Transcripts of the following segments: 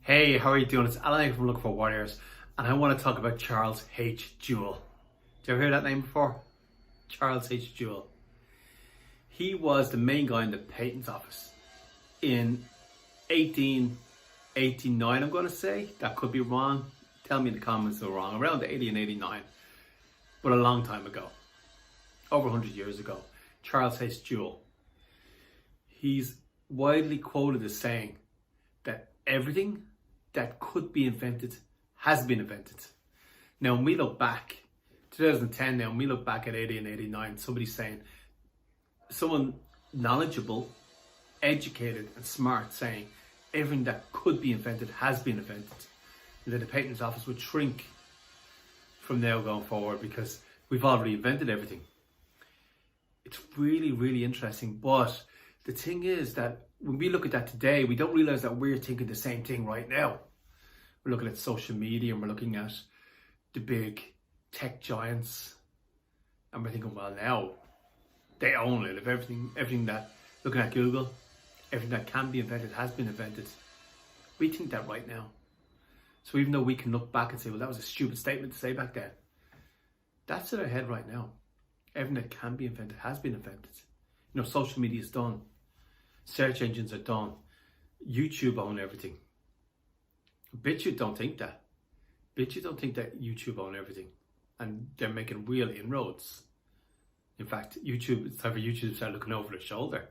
Hey, how are you doing? It's Alan from Looking for Warriors, and I want to talk about Charles H Jewell. Did you ever hear that name before? Charles H Jewell. He was the main guy in the patents office in 1889, I'm going to say. That could be wrong. Tell me in the comments if I'm wrong. Around 80 and 89. But a long time ago. Over 100 years ago. Charles H Jewell. He's widely quoted as saying that everything that could be invented has been invented. Now, when we look back, 2010 now, when we look back at 80 and 89, somebody's saying, someone knowledgeable, educated and smart saying, everything that could be invented has been invented. And then the patents office would shrink from now going forward because we've already invented everything. It's really, really interesting. But the thing is that when we look at that today, we don't realize that we're thinking the same thing right now. We're looking at social media and we're looking at the big tech giants. And we're thinking, well, now they own it. If everything that, looking at Google, everything that can be invented has been invented. We think that right now. So even though we can look back and say, well, that was a stupid statement to say back then. That's in our head right now. Everything that can be invented has been invented. You know, social media is done. Search engines are done. YouTube own everything. BitChute don't think that. BitChute don't think that YouTube own everything. And they're making real inroads. In fact, it's time for YouTube to start looking over their shoulder.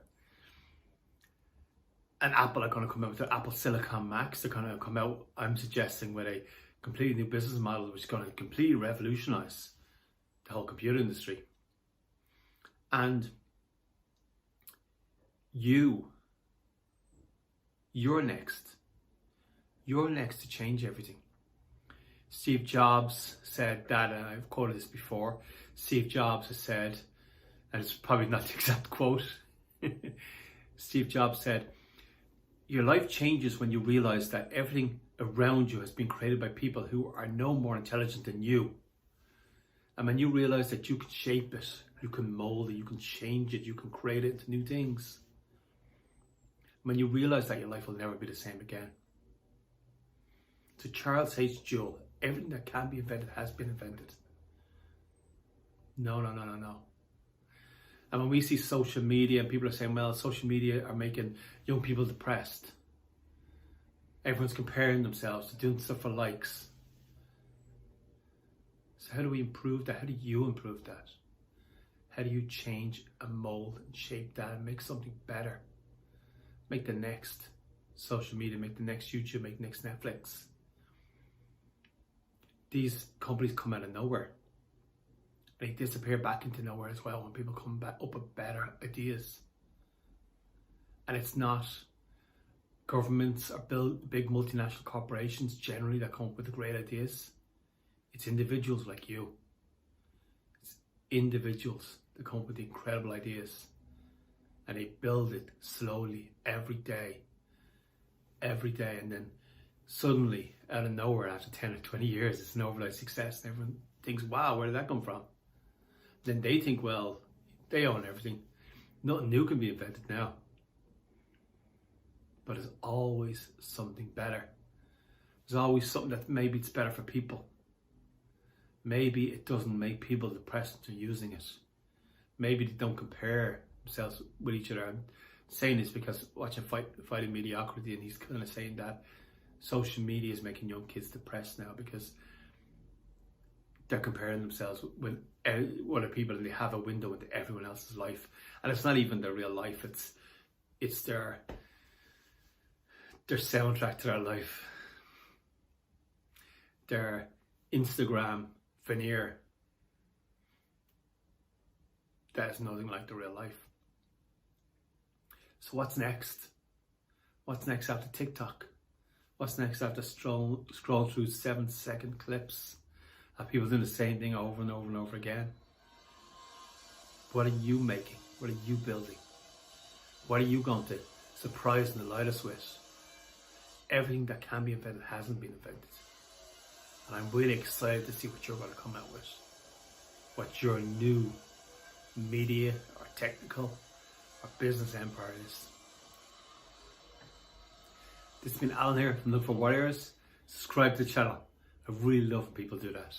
And Apple are going to come out with their Apple Silicon Macs. They're going to come out, I'm suggesting, with a completely new business model which is going to completely revolutionize the whole computer industry. And you're next. You're next to change everything. Steve Jobs said that, and I've quoted this before. Steve Jobs has said, and it's probably not the exact quote. Steve Jobs said, your life changes when you realize that everything around you has been created by people who are no more intelligent than you. And when you realize that you can shape it, you can mold it, you can change it, you can create it into new things. When you realize that, your life will never be the same again. To Charles H Jewell, everything that can be invented has been invented. No. And when we see social media and people are saying, well, social media are making young people depressed. Everyone's comparing themselves to doing stuff for likes. So how do we improve that? How do you improve that? How do you change and mold and shape that and make something better? Make the next social media, make the next YouTube, make the next Netflix. These companies come out of nowhere. They disappear back into nowhere as well when people come back up with better ideas. And it's not governments or big multinational corporations generally that come up with the great ideas. It's individuals like you. It's individuals that come up with the incredible ideas. And they build it slowly every day. And then suddenly, out of nowhere, after 10 or 20 years, it's an overnight success. And everyone thinks, wow, where did that come from? Then they think, well, they own everything. Nothing new can be invented now. But there's always something better. There's always something that maybe it's better for people. Maybe it doesn't make people depressed through using it. Maybe they don't compare themselves with each other. I'm saying this because watching Fighting Mediocrity, and he's kind of saying that social media is making young kids depressed now because they're comparing themselves with other people and they have a window into everyone else's life. And it's not even their real life, it's their soundtrack to their life. Their Instagram veneer that is nothing like the real life. So what's next? What's next after TikTok? What's next after scroll through 7-second clips of people doing the same thing over and over and over again? What are you making? What are you building? What are you going to surprise and delight us with? Everything that can be invented hasn't been invented. And I'm really excited to see what you're going to come out with. What your new media or technical or business empire is. This has been Alan here from Look for Warriors. Subscribe to the channel. I really love when people do that.